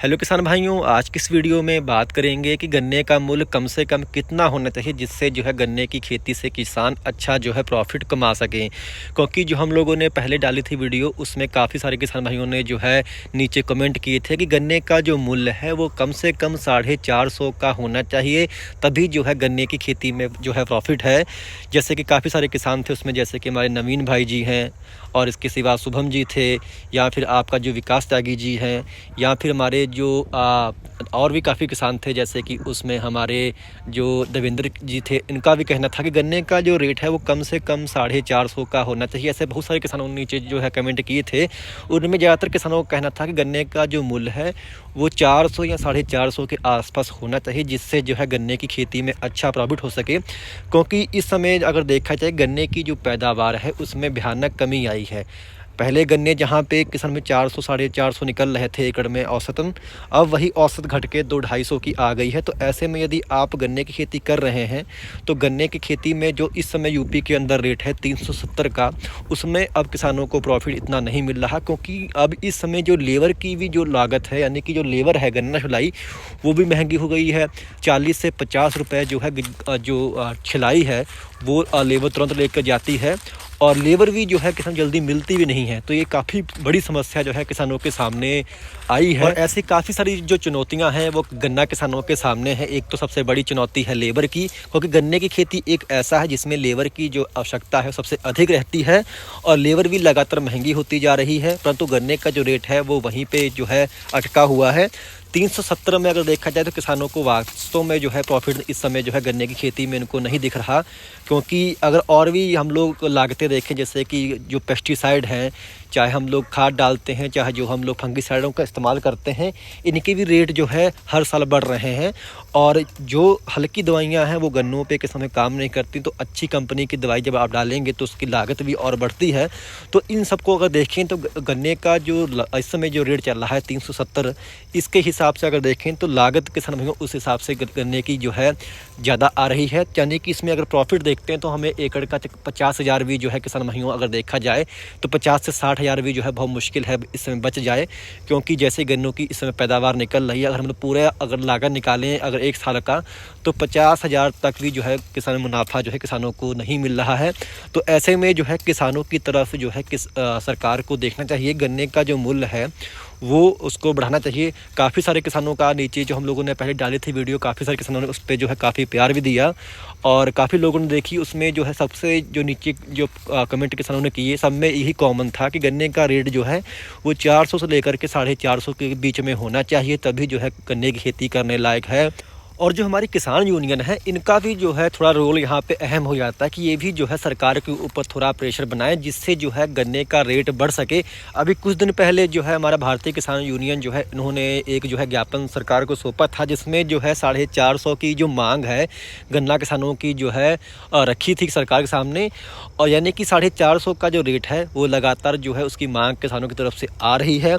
Hello किसान भाइयों, आज की इस वीडियो में बात करेंगे कि गन्ने का मूल्य कम से कम कितना होना चाहिए जिससे जो है गन्ने की खेती से किसान अच्छा जो है प्रॉफिट कमा सकें। क्योंकि जो हम लोगों ने पहले डाली थी वीडियो उसमें काफ़ी सारे किसान भाइयों ने जो है नीचे कमेंट किए थे कि गन्ने का जो मूल्य है वो कम से कम 450 का होना चाहिए, तभी जो है गन्ने की खेती में जो है प्रॉफिट है। जैसे कि काफ़ी सारे किसान थे उसमें, जैसे कि हमारे नवीन भाई जी हैं और इसके सिवा शुभम जी थे, या फिर आपका जो विकास त्यागी जी हैं, या फिर हमारे जो और भी काफ़ी किसान थे, जैसे कि उसमें हमारे जो देवेंद्र जी थे, इनका भी कहना था कि गन्ने का जो रेट है वो कम से कम 450 का होना चाहिए। ऐसे बहुत सारे किसानों ने नीचे जो है कमेंट किए थे। उनमें ज़्यादातर किसानों का कहना था कि गन्ने का जो मूल्य है वो 400 या 450 के आसपास होना चाहिए, जिससे जो है गन्ने की खेती में अच्छा प्रॉफिट हो सके। क्योंकि इस समय अगर देखा जाए गन्ने की जो पैदावार है उसमें भयानक कमी आई है। पहले गन्ने जहाँ पे किसान में 400 450 निकल रहे थे एकड़ में औसतन, अब वही औसत घट के 200-250 की आ गई है। तो ऐसे में यदि आप गन्ने की खेती कर रहे हैं तो गन्ने की खेती में जो इस समय यूपी के अंदर रेट है 370 का, उसमें अब किसानों को प्रॉफिट इतना नहीं मिल रहा। क्योंकि अब इस समय जो लेबर की भी जो लागत है, यानी कि जो लेबर है गन्ना छुलाई, वो भी महंगी हो गई है। 40 से 50 रुपये जो है जो छिलाई है वो लेबर तुरंत लेकर जाती है, और लेबर भी जो है किसान जल्दी मिलती भी नहीं है। तो ये काफ़ी बड़ी समस्या जो है किसानों के सामने आई है। और ऐसी काफ़ी सारी जो चुनौतियां हैं वो गन्ना किसानों के सामने है। एक तो सबसे बड़ी चुनौती है लेबर की, क्योंकि गन्ने की खेती एक ऐसा है जिसमें लेबर की जो आवश्यकता है सबसे अधिक रहती है, और लेबर भी लगातार महंगी होती जा रही है। परंतु गन्ने का जो रेट है वो वहीं पर जो है अटका हुआ है। 370 में अगर देखा जाए तो किसानों को वास्तव में जो है प्रॉफिट इस समय जो है गन्ने की खेती में इनको नहीं दिख रहा। क्योंकि अगर और भी हम लोग लागतें देखें, जैसे कि जो पेस्टिसाइड हैं, चाहे हम लोग खाद डालते हैं, चाहे जो हम लोग फंगिसाइडों का इस्तेमाल करते हैं, इनके भी रेट जो है हर साल बढ़ रहे हैं। और जो हल्की दवाइयाँ हैं वो गन्नों पे किस समय काम नहीं करती, तो अच्छी कंपनी की दवाई जब आप डालेंगे तो उसकी लागत भी और बढ़ती है। तो इन सबको अगर देखें तो गन्ने का जो इस समय जो रेट चल रहा है 370, इसके हिसाब से अगर देखें तो लागत किसान भाइयों उस हिसाब से गन्ने की जो है ज़्यादा आ रही है। यानी कि इसमें अगर प्रॉफिट देखते हैं तो हमें एकड़ का 50,000 भी जो है किसान भाइयों अगर देखा जाए तो 50 से 60,000 भी जो है बहुत मुश्किल है इस समय बच जाए। क्योंकि जैसे गन्नों की इस समय पैदावार निकल रही है, अगर हम लोग पूरा अगर लागत निकालें अगर एक साल का, तो 50,000 तक भी जो है किसान मुनाफा जो है किसानों को नहीं मिल रहा है। तो ऐसे में जो है किसानों की तरफ जो है सरकार को देखना चाहिए गन्ने का जो मूल्य है वो उसको बढ़ाना चाहिए। काफ़ी सारे किसानों का नीचे जो हम लोगों ने पहले डाली थी वीडियो, काफ़ी सारे किसानों ने उस पर जो है काफ़ी प्यार भी दिया, और काफ़ी लोगों ने देखी। उसमें जो है सबसे जो नीचे जो कमेंट किसानों ने किए, सब में यही कॉमन था कि गन्ने का रेट जो है वो 400 से लेकर के 450 के बीच में होना चाहिए, तभी जो है गन्ने की खेती करने लायक है। और जो हमारी किसान यूनियन है इनका भी जो है थोड़ा रोल यहाँ पे अहम हो जाता है कि ये भी जो है सरकार के ऊपर थोड़ा प्रेशर बनाए, जिससे जो है गन्ने का रेट बढ़ सके। अभी कुछ दिन पहले जो है हमारा भारतीय किसान यूनियन जो है इन्होंने एक जो है ज्ञापन सरकार को सौंपा था, जिसमें जो है 450 की जो मांग है गन्ना किसानों की जो है रखी थी सरकार के सामने। और यानी कि 450 का जो रेट है वो लगातार जो है उसकी मांग किसानों की तरफ से आ रही है।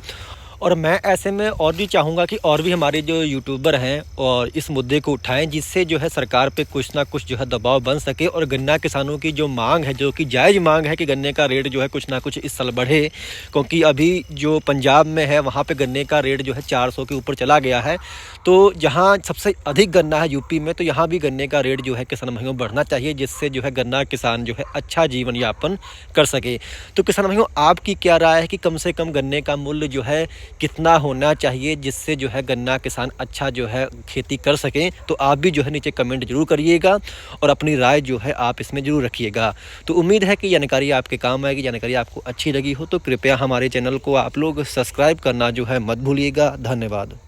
और मैं ऐसे में और भी चाहूँगा कि और भी हमारे जो यूट्यूबर हैं और इस मुद्दे को उठाएं, जिससे जो है सरकार पे कुछ ना कुछ जो है दबाव बन सके, और गन्ना किसानों की जो मांग है, जो कि जायज़ मांग है कि गन्ने का रेट जो है कुछ ना कुछ इस साल बढ़े। क्योंकि अभी जो पंजाब में है वहाँ पे गन्ने का रेट जो है 400 के ऊपर चला गया है। तो जहाँ सबसे अधिक गन्ना है यूपी में, तो यहाँ भी गन्ने का रेट जो है किसान भाइयों बढ़ना चाहिए, जिससे जो है गन्ना किसान जो है अच्छा जीवन यापन कर सके। तो किसान भाइयों आपकी क्या राय है कि कम से कम गन्ने का मूल्य जो है कितना होना चाहिए जिससे जो है गन्ना किसान अच्छा जो है खेती कर सकें? तो आप भी जो है नीचे कमेंट जरूर करिएगा और अपनी राय जो है आप इसमें ज़रूर रखिएगा। तो उम्मीद है कि जानकारी आपके काम आएगी। जानकारी आपको अच्छी लगी हो तो कृपया हमारे चैनल को आप लोग सब्सक्राइब करना जो है मत भूलिएगा। धन्यवाद।